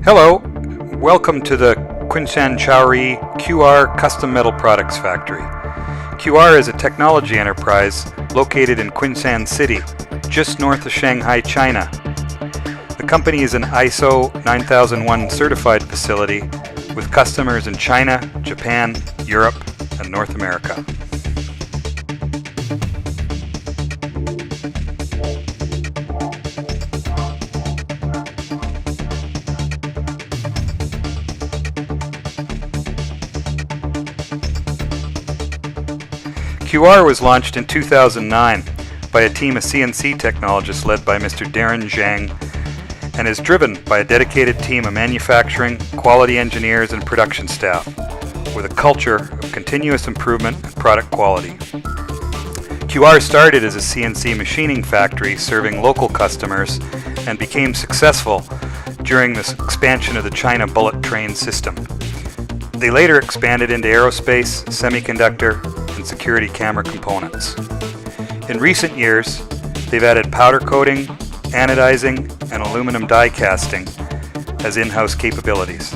Hello, welcome to the Kunshan QR Custom Metal Products Factory. QR is a technology enterprise located in Kunshan City, just north of Shanghai, China. The company is an ISO 9001 certified facility with customers in China, Japan, Europe, and North America. QR was launched in 2009 by a team of CNC technologists led by Mr. Delrin and is driven by a dedicated team of manufacturing, quality engineers, and production staff with a culture of continuous improvement and product quality. QR started as a CNC machining factory serving local customers and became successful during this expansion of the China bullet train system. They later expanded into aerospace, semiconductor, and security camera components. In recent years, they've added powder coating, anodizing, and aluminum die casting as in-house capabilities.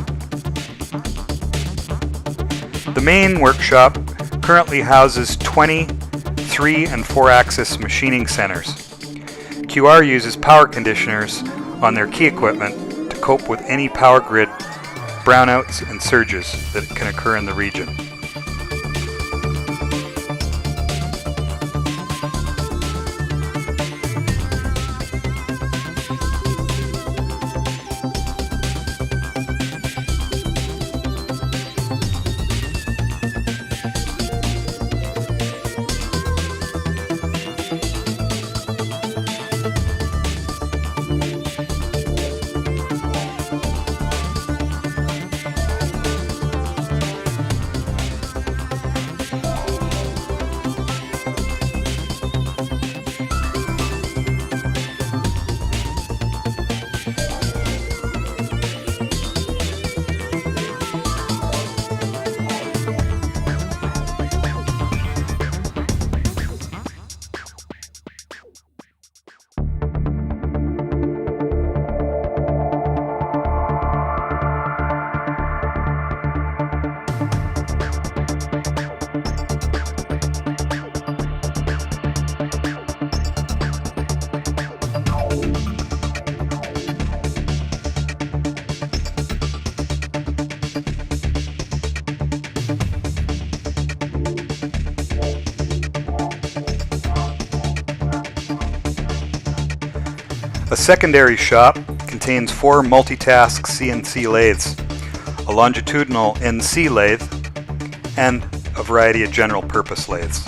The main workshop currently houses 20 3- and 4-axis machining centers. QR uses power conditioners on their key equipment to cope with any power grid brownouts and surges that can occur in the region. A secondary shop contains 4 multitask CNC lathes, a longitudinal NC lathe, and a variety of general purpose lathes.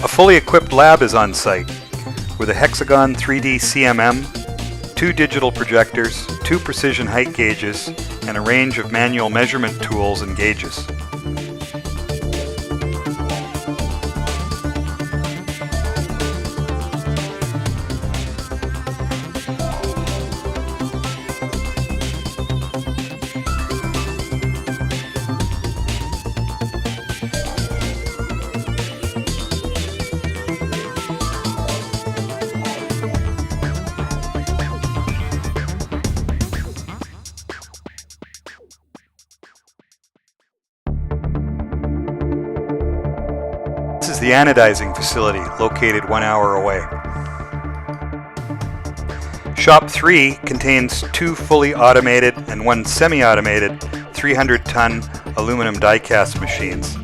A fully equipped lab is on site with a hexagon 3D CMM, 2 digital projectors, 2 precision height gauges, and a range of manual measurement tools and gauges. This is the anodizing facility located 1 hour away. Shop 3 contains 2 fully automated and 1 semi-automated 300-ton aluminum die-cast machines.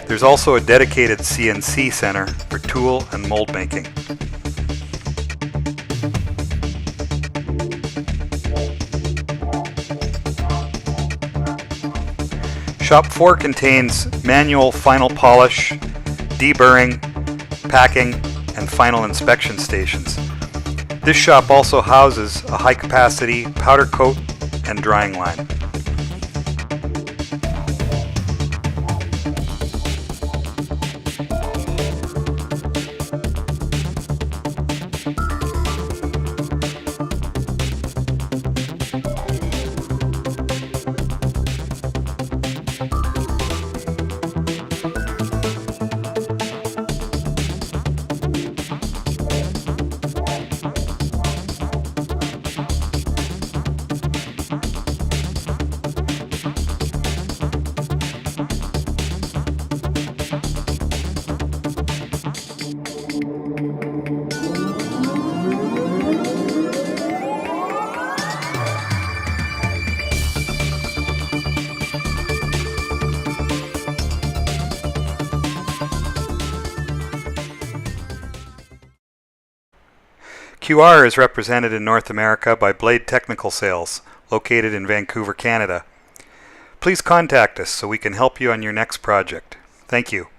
There's also a dedicated CNC center for tool and mold making. Shop 4 contains manual final polish, deburring, packing, and final inspection stations. This shop also houses a high-capacity powder coat and drying line. QR is represented in North America by Blade Technical Sales, located in Vancouver, Canada. Please contact us so we can help you on your next project. Thank you.